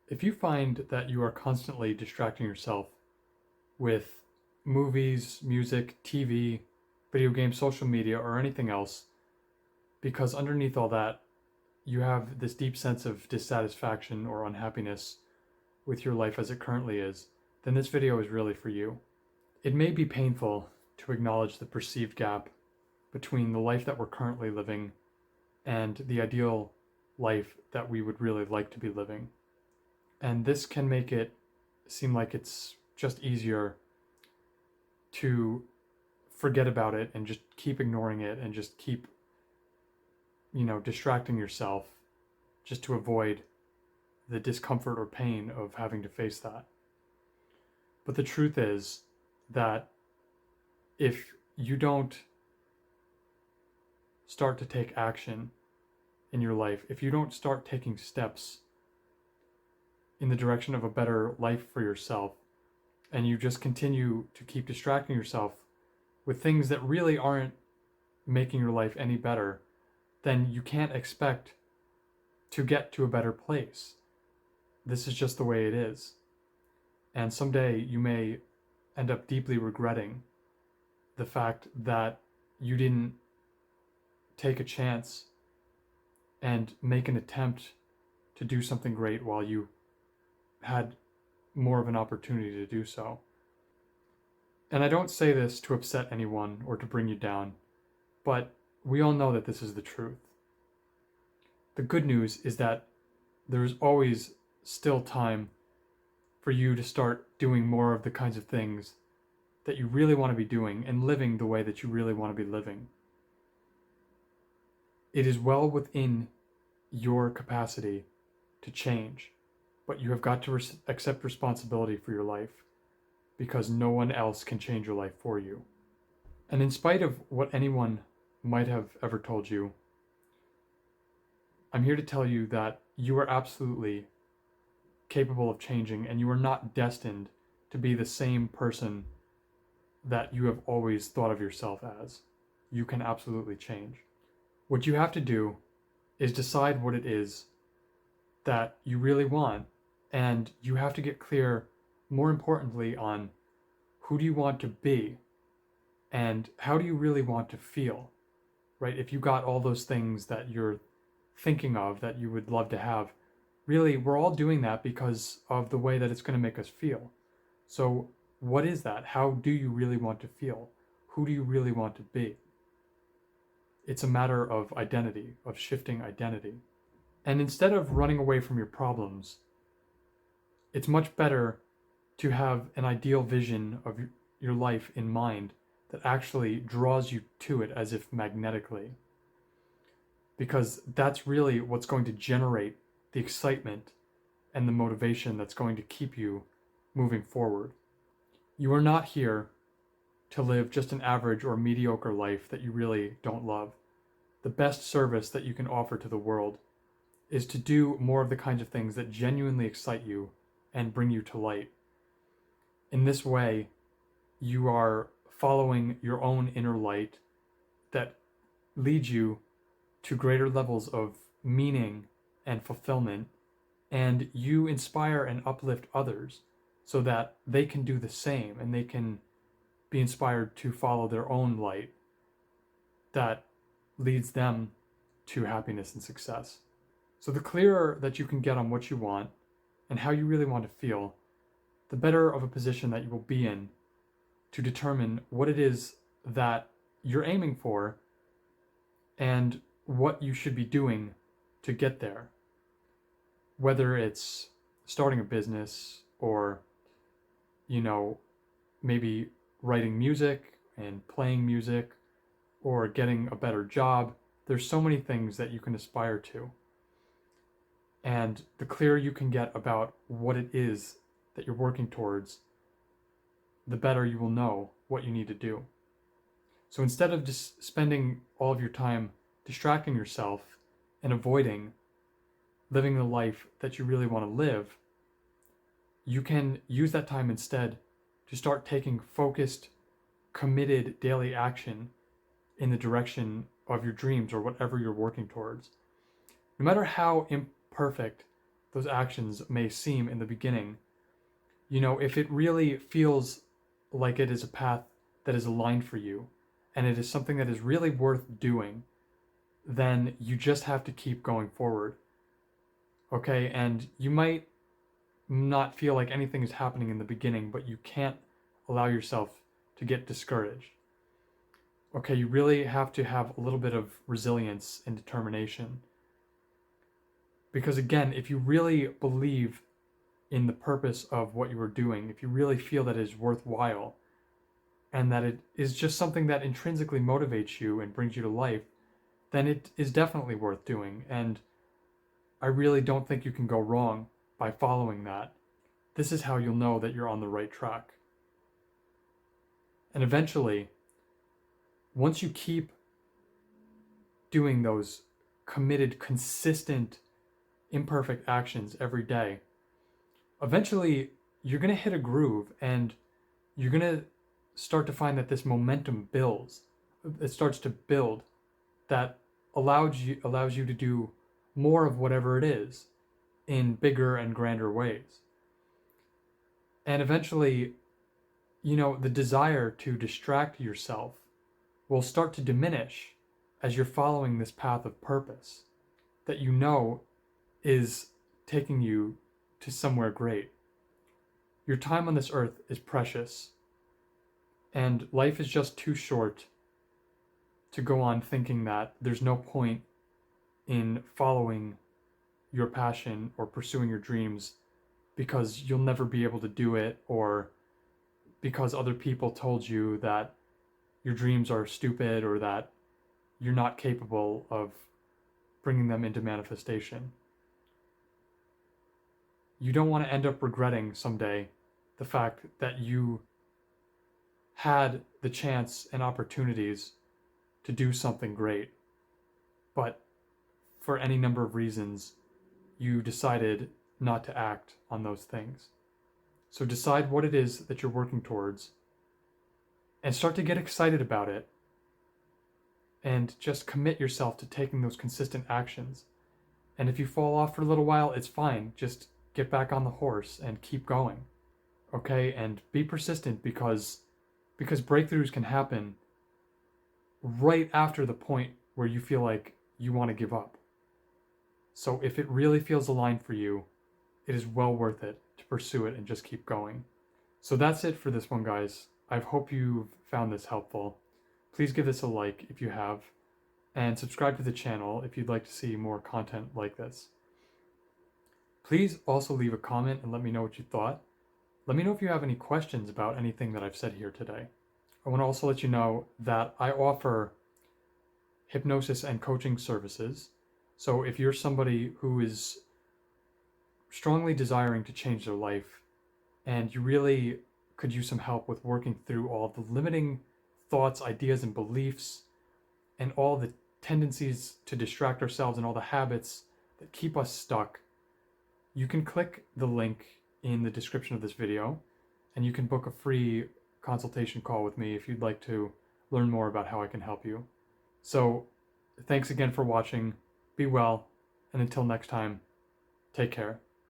If you find that you are constantly distracting yourself with movies, music, TV, video games, social media, or anything else, because underneath all that, you have this deep sense of dissatisfaction or unhappiness with your life as it currently is, then this video is really for you. It may be painful to acknowledge the perceived gap between the life that we're currently living and the ideal life that we would really like to be living. And this can make it seem like it's just easier to forget about it and just keep ignoring it and just keep, distracting yourself just to avoid the discomfort or pain of having to face that. But the truth is that if you don't start to take action in your life, if you don't start taking steps in the direction of a better life for yourself, and you just continue to keep distracting yourself with things that really aren't making your life any better, then you can't expect to get to a better place. This is just the way it is. And someday you may end up deeply regretting the fact that you didn't take a chance and make an attempt to do something great while you had more of an opportunity to do so. And I don't say this to upset anyone or to bring you down, but we all know that this is the truth. The good news is that there's always still time for you to start doing more of the kinds of things that you really want to be doing and living the way that you really want to be living. It is well within your capacity to change, but you have got to accept responsibility for your life, because no one else can change your life for you. And in spite of what anyone might have ever told you, I'm here to tell you that you are absolutely capable of changing, and you are not destined to be the same person that you have always thought of yourself as. You can absolutely change. What you have to do is decide what it is that you really want, and you have to get clear, more importantly, on who do you want to be and how do you really want to feel, right? If you got all those things that you're thinking of that you would love to have, really, we're all doing that because of the way that it's going to make us feel. So what is that? How do you really want to feel? Who do you really want to be? It's a matter of identity, of shifting identity. And instead of running away from your problems, it's much better to have an ideal vision of your life in mind that actually draws you to it as if magnetically. Because that's really what's going to generate the excitement and the motivation that's going to keep you moving forward. You are not here to live just an average or mediocre life that you really don't love. The best service that you can offer to the world is to do more of the kinds of things that genuinely excite you and bring you to light. In this way, you are following your own inner light that leads you to greater levels of meaning and fulfillment, and you inspire and uplift others so that they can do the same and they can be inspired to follow their own light that leads them to happiness and success. So the clearer that you can get on what you want and how you really want to feel, the better of a position that you will be in to determine what it is that you're aiming for and what you should be doing to get there. Whether it's starting a business or, maybe writing music and playing music or getting a better job. There's so many things that you can aspire to. And the clearer you can get about what it is that you're working towards, the better you will know what you need to do. So instead of just spending all of your time distracting yourself and avoiding living the life that you really want to live, you can use that time instead to start taking focused, committed daily action in the direction of your dreams or whatever you're working towards. No matter how imperfect those actions may seem in the beginning, if it really feels like it is a path that is aligned for you and it is something that is really worth doing, then you just have to keep going forward. Okay, and you might not feel like anything is happening in the beginning, but you can't allow yourself to get discouraged. Okay, you really have to have a little bit of resilience and determination. Because again, if you really believe in the purpose of what you are doing, if you really feel that it is worthwhile and that it is just something that intrinsically motivates you and brings you to life, then it is definitely worth doing. And I really don't think you can go wrong by following that. This is how you'll know that you're on the right track. And eventually, once you keep doing those committed, consistent, imperfect actions every day, eventually you're going to hit a groove and you're going to start to find that this momentum builds. It starts to build that allows you to do more of whatever it is in bigger and grander ways. And eventually, the desire to distract yourself will start to diminish as you're following this path of purpose that is taking you to somewhere great. Your time on this earth is precious, and life is just too short to go on thinking that there's no point in following your passion or pursuing your dreams because you'll never be able to do it, or because other people told you that your dreams are stupid or that you're not capable of bringing them into manifestation. You don't want to end up regretting someday the fact that you had the chance and opportunities to do something great, but for any number of reasons, you decided not to act on those things. So decide what it is that you're working towards and start to get excited about it, and just commit yourself to taking those consistent actions. And if you fall off for a little while, it's fine. Just get back on the horse and keep going. Okay? And be persistent because breakthroughs can happen right after the point where you feel like you want to give up. So if it really feels aligned for you, it is well worth it to pursue it and just keep going. So that's it for this one, guys. I hope you've found this helpful. Please give this a like if you have, and subscribe to the channel if you'd like to see more content like this. Please also leave a comment and let me know what you thought. Let me know if you have any questions about anything that I've said here today. I want to also let you know that I offer hypnosis and coaching services. So if you're somebody who is strongly desiring to change their life and you really could use some help with working through all the limiting thoughts, ideas, and beliefs, and all the tendencies to distract ourselves and all the habits that keep us stuck, you can click the link in the description of this video and you can book a free consultation call with me if you'd like to learn more about how I can help you. So thanks again for watching. Be well, and until next time, take care.